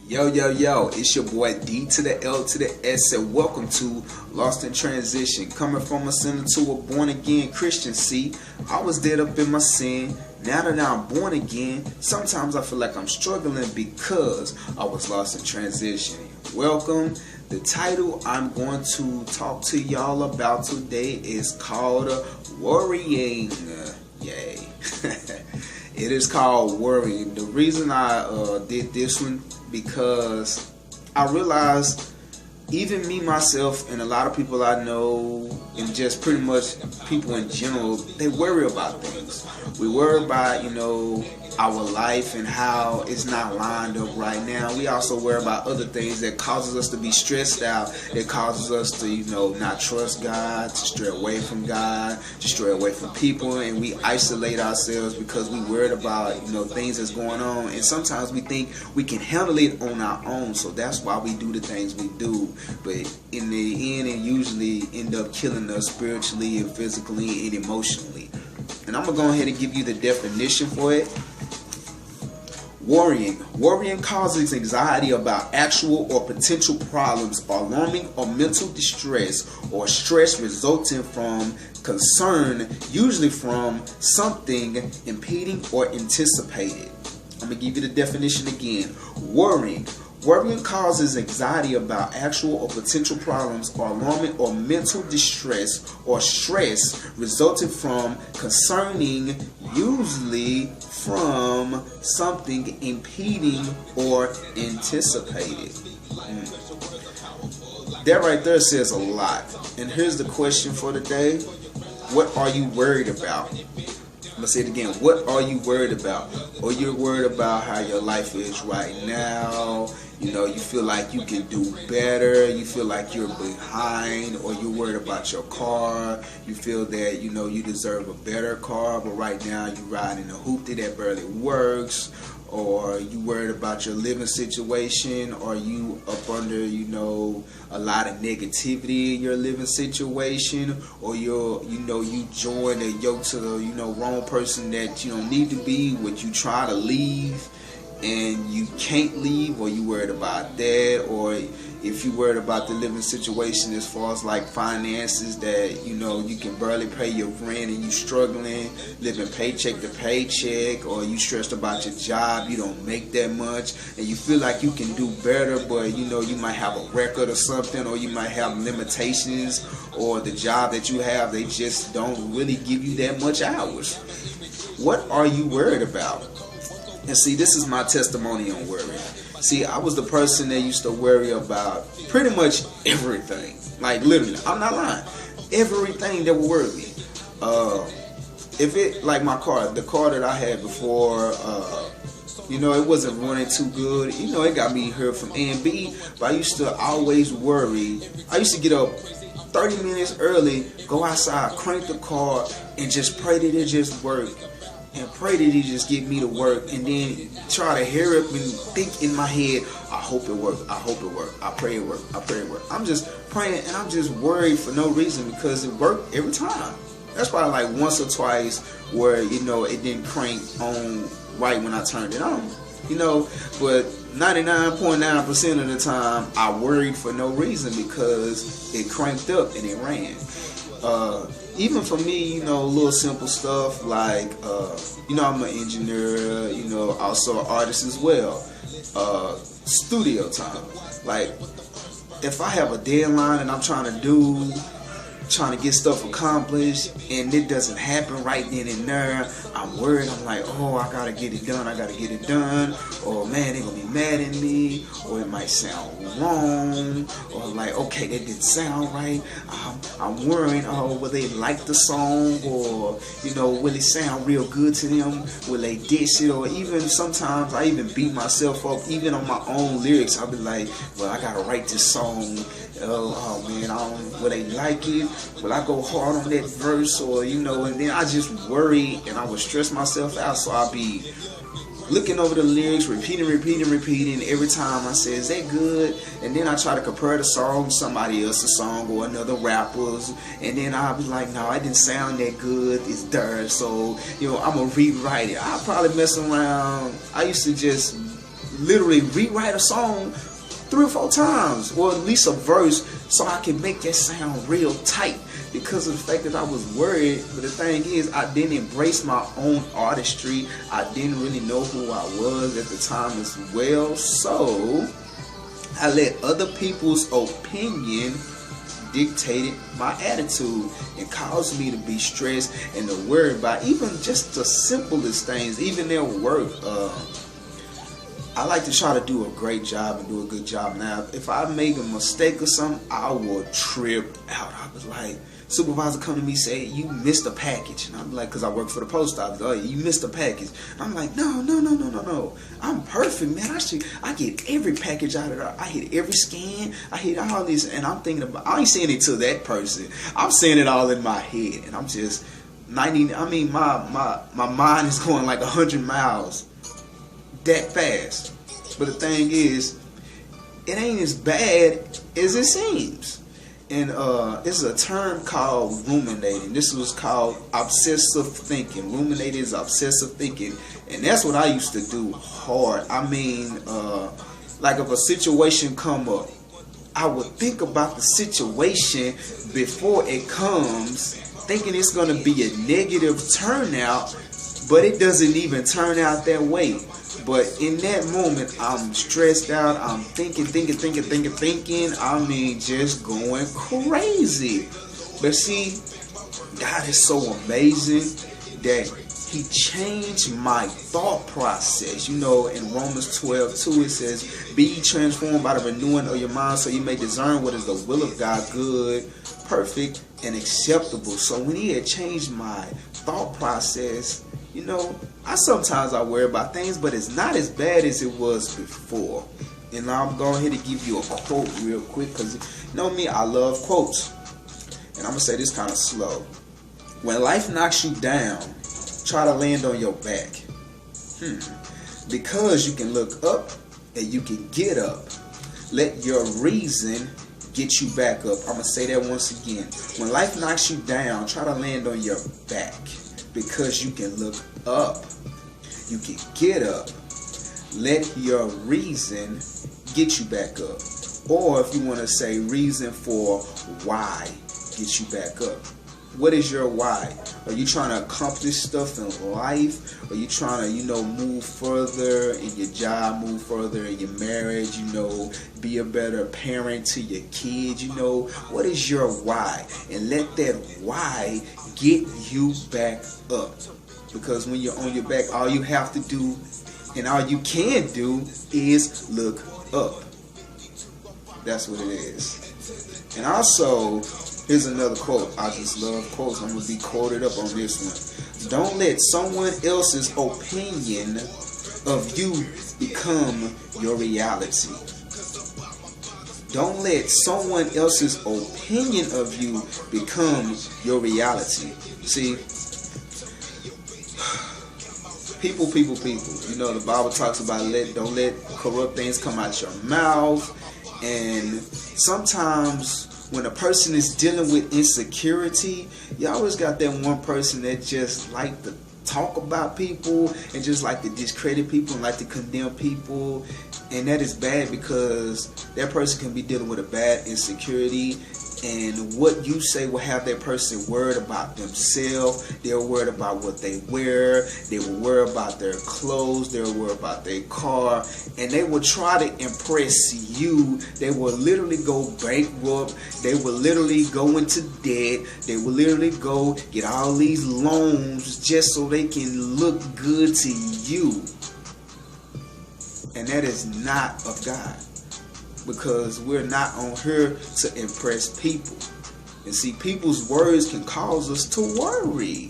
Yo, yo, yo, it's your boy D to the L to the S, and welcome to Lost in Transition. Coming from a sinner to a born again Christian. See, I was dead up in my sin. Now that I'm born again, sometimes I feel like I'm struggling because I was lost in transition. Welcome. The title I'm going to talk to y'all about today is called Worrying. Yay. It is called Worrying. The reason I did this one because I realized even me, myself, and a lot of people I know, and just pretty much people in general, they worry about things. We worry about, our life and how it's not lined up right now. We also worry about other things that causes us to be stressed out. It causes us to, not trust God, to stray away from God, to stray away from people, and we isolate ourselves because we worried about, things that's going on. And sometimes we think we can handle it on our own, so that's why we do the things we do. But in the end, it usually end up killing us spiritually and physically and emotionally. And I'm going to go ahead and give you the definition for it. Worrying. Worrying causes anxiety about actual or potential problems, alarming or mental distress, or stress resulting from concern, usually from something impeding or anticipated. I'm going to give you the definition again. Worrying. Worrying causes anxiety about actual or potential problems, or alarming or mental distress, or stress resulting from concerning, usually from something impeding or anticipated. That right there says a lot. And here's the question for today. What are you worried about? I'm going to say it again. What are you worried about? Or you're worried about how your life is right now. You feel like you can do better. You feel like you're behind. Or you're worried about your car. You feel that, you deserve a better car. But right now you're riding a hoopty that barely works. Or you worried about your living situation, or you up under, a lot of negativity in your living situation, or you join a yoke to the, wrong person that you don't need to be, what you try to leave and you can't leave, or you worried about that, or if you worried about the living situation as far as like finances, that you can barely pay your rent and you struggling, living paycheck to paycheck, or you stressed about your job, you don't make that much, and you feel like you can do better, but you might have a record or something, or you might have limitations, or the job that you have, they just don't really give you that much hours. What are you worried about? And see, this is my testimony on worrying. See, I was the person that used to worry about pretty much everything. Like, literally, I'm not lying. Everything that would worry me. If it, like my car, the car that I had before, it wasn't running too good. It got me here from A and B, but I used to always worry. I used to get up 30 minutes early, go outside, crank the car, and just pray that it just worked. And pray that he just get me to work, and then try to hear up and think in my head, I hope it works, I hope it works, I pray it works, I pray it works. I'm just praying and I'm just worried for no reason because it worked every time. That's probably like once or twice where, it didn't crank on right when I turned it on. But 99.9% of the time I worried for no reason because it cranked up and it ran. Even for me, little simple stuff like, I'm an engineer, also an artist as well. Studio time. Like, if I have a deadline and I'm trying to get stuff accomplished and it doesn't happen right then and there, I'm worried. I'm like, I gotta get it done, or man, they're gonna be mad at me, or it might sound wrong, or like, okay, that didn't sound right. I'm worrying, will they like the song, or will it sound real good to them, will they diss it, or even sometimes I even beat myself up even on my own lyrics. I'll be like, well, I gotta write this song, man, will they like it? Will I go hard on that verse, or and then I just worry and I would stress myself out, so I'll be looking over the lyrics, repeating every time I say, is that good? And then I try to compare the song to somebody else's song or another rapper's, and then I'll be like, no, it didn't sound that good, it's dirt, so I'm gonna rewrite it. I'll probably mess around. I used to just literally rewrite a song 3 or 4 times, or at least a verse, so I can make that sound real tight, because of the fact that I was worried. But the thing is, I didn't embrace my own artistry. I didn't really know who I was at the time as well, so I let other people's opinion dictated my attitude and caused me to be stressed and to worry about even just the simplest things, even their work. I like to try to do a great job and do a good job. Now, if I make a mistake or something, I will trip out. I was like, supervisor come to me say, you missed a package. And I'm like, because I work for the post office. Oh, you missed a package. I'm like, no. I'm perfect, man. I get every package out of there. I hit every scan. I hit all this. And I'm thinking about, I ain't saying it to that person. I'm saying it all in my head. And I'm just 90, I mean, my mind is going like 100 miles that fast. But the thing is, it ain't as bad as it seems. And it's a term called ruminating. This was called obsessive thinking. Ruminating is obsessive thinking, and that's what I used to do hard. I mean, like if a situation come up, I would think about the situation before it comes, thinking it's going to be a negative turnout, but it doesn't even turn out that way. But in that moment, I'm stressed out. I'm thinking. I mean, just going crazy. But see, God is so amazing that He changed my thought process. You know, in Romans 12:2, it says, "Be ye transformed by the renewing of your mind, so you may discern what is the will of God, good, perfect, and acceptable." So when He had changed my thought process, you know, I worry about things, but it's not as bad as it was before. And now I'm going ahead to give you a quote real quick, because you know me, I love quotes. And I'm going to say this kind of slow. When life knocks you down, try to land on your back. Because you can look up and you can get up. Let your reason get you back up. I'm going to say that once again. When life knocks you down, try to land on your back. Because you can look up, you can get up. Let your reason get you back up. Or if you want to say reason for why get you back up. What is your why? Are you trying to accomplish stuff in life? Are you trying to, you know, move further in your job, move further in your marriage, you know, be a better parent to your kids, you know? What is your why? And let that why get you back up. Because when you're on your back, all you have to do and all you can do is look up. That's what it is. And also, here's another quote. I just love quotes. I'm going to be quoted up on this one. Don't let someone else's opinion of you become your reality. Don't let someone else's opinion of you become your reality. See, people. You know, the Bible talks about don't let corrupt things come out your mouth. And sometimes when a person is dealing with insecurity, you always got that one person that just like to talk about people and just like to discredit people and like to condemn people. And that is bad, because that person can be dealing with a bad insecurity, and what you say will have that person worried about themselves. They're worried about what they wear. They will worry about their clothes. They'll worry about their car. And they will try to impress you. They will literally go bankrupt. They will literally go into debt. They will literally go get all these loans just so they can look good to you. And that is not of God. Because we're not on here to impress people. And see, people's words can cause us to worry.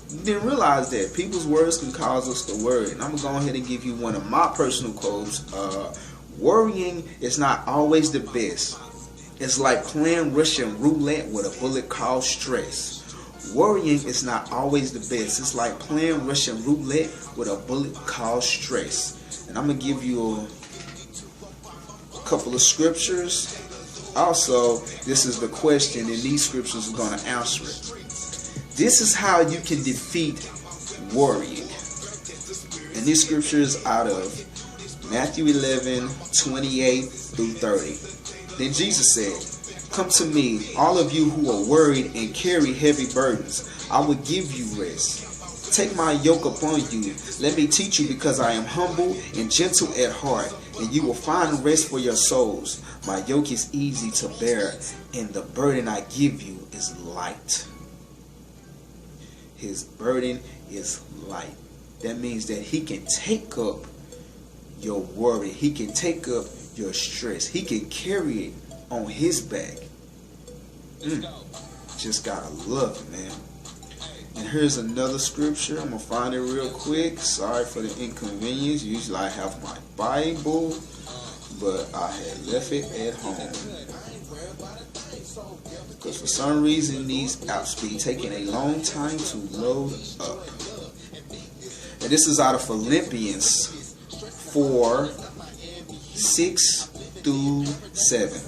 You didn't realize that. People's words can cause us to worry. And I'm going to go ahead and give you one of my personal quotes. Worrying is not always the best. It's like playing Russian roulette with a bullet called stress. Worrying is not always the best. It's like playing Russian roulette with a bullet called stress. And I'm going to give you a couple of scriptures. Also, this is the question, and these scriptures are going to answer it. This is how you can defeat worrying. And this scripture is out of Matthew 11:28-30. Then Jesus said, "Come to me, all of you who are worried and carry heavy burdens. I will give you rest. Take my yoke upon you. Let me teach you, because I am humble and gentle at heart, and you will find rest for your souls. My yoke is easy to bear, and the burden I give you is light." His burden is light. That means that he can take up your worry. He can take up your stress. He can carry it on his back. Just gotta love it, man. And here's another scripture. I'm gonna find it real quick. Sorry for the inconvenience. Usually I have my Bible, but I had left it at home because for some reason these apps be taking a long time to load up. And this is out of Philippians 4:6-7.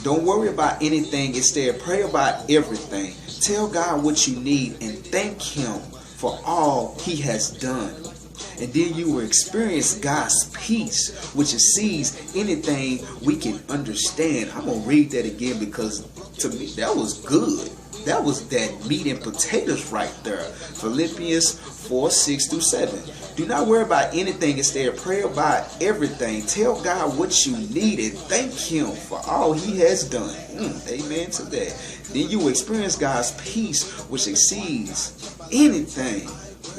Don't worry about anything. Instead, pray about everything. Tell God what you need and thank Him for all He has done. And then you will experience God's peace, which exceeds anything we can understand. I'm going to read that again because to me that was good. That was that meat and potatoes right there. Philippians 4:6-7. Do not worry about anything. Instead, pray about everything. Tell God what you need and thank Him for all He has done. Amen to that. Then you will experience God's peace, which exceeds anything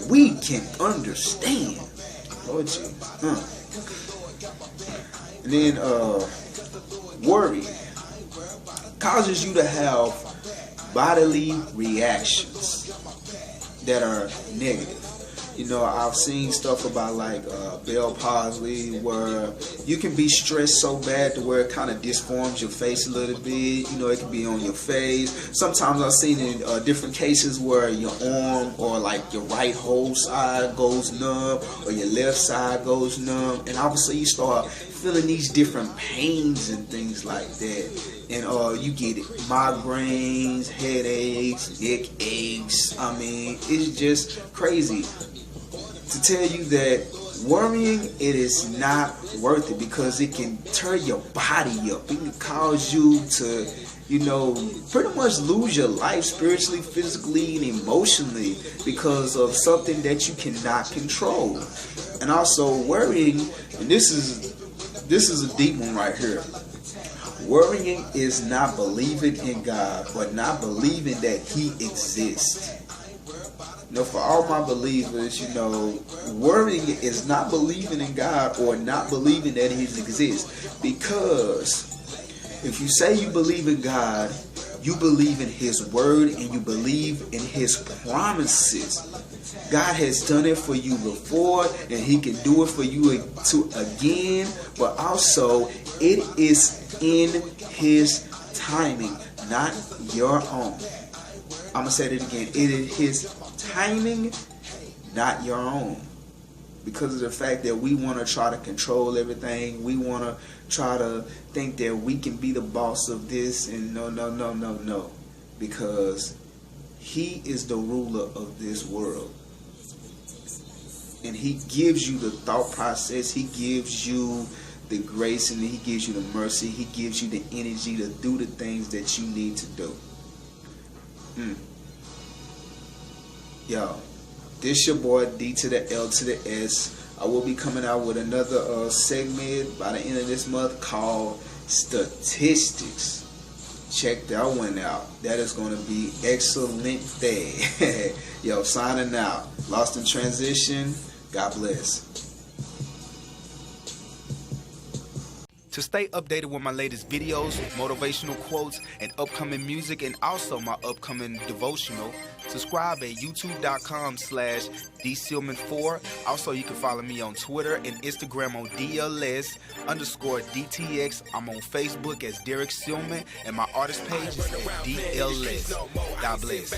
we can understand. Lord Jesus. And then worry causes you to have bodily reactions that are negative. You know, I've seen stuff about like Bell palsy, where you can be stressed so bad to where it kind of disforms your face a little bit. You know, it can be on your face. Sometimes I've seen in different cases where your arm or like your right whole side goes numb or your left side goes numb, and obviously you start feeling these different pains and things like that. And you get migraines, headaches, neck aches. I mean, it's just crazy to tell you that worrying, it is not worth it, because it can tear your body up. It can cause you to, you know, pretty much lose your life spiritually, physically, and emotionally because of something that you cannot control. And also worrying, and this is a deep one right here. Worrying is not believing in God, but not believing that He exists. You know, for all my believers, you know, worrying is not believing in God or not believing that He exists. Because if you say you believe in God, you believe in His word and you believe in His promises. God has done it for you before, and He can do it for you again. But also, it is in His timing, not your own. I'm going to say it again. It is His timing, not your own. Because of the fact that we want to try to control everything. We want to try to think that we can be the boss of this. And no. Because He is the ruler of this world. And He gives you the thought process. He gives you the grace, and He gives you the mercy. He gives you the energy to do the things that you need to do. Yo, this your boy D to the L to the S. I will be coming out with another segment by the end of this month called Statistics. Check that one out. That is going to be excellent day. Yo, signing out. Lost in Transition. God bless. To stay updated with my latest videos, motivational quotes, and upcoming music, and also my upcoming devotional, subscribe at youtube.com/DSealman4. Also, you can follow me on Twitter and Instagram on DLS_DTX. I'm on Facebook as Derek Sealman, and my artist page is at DLS. God bless.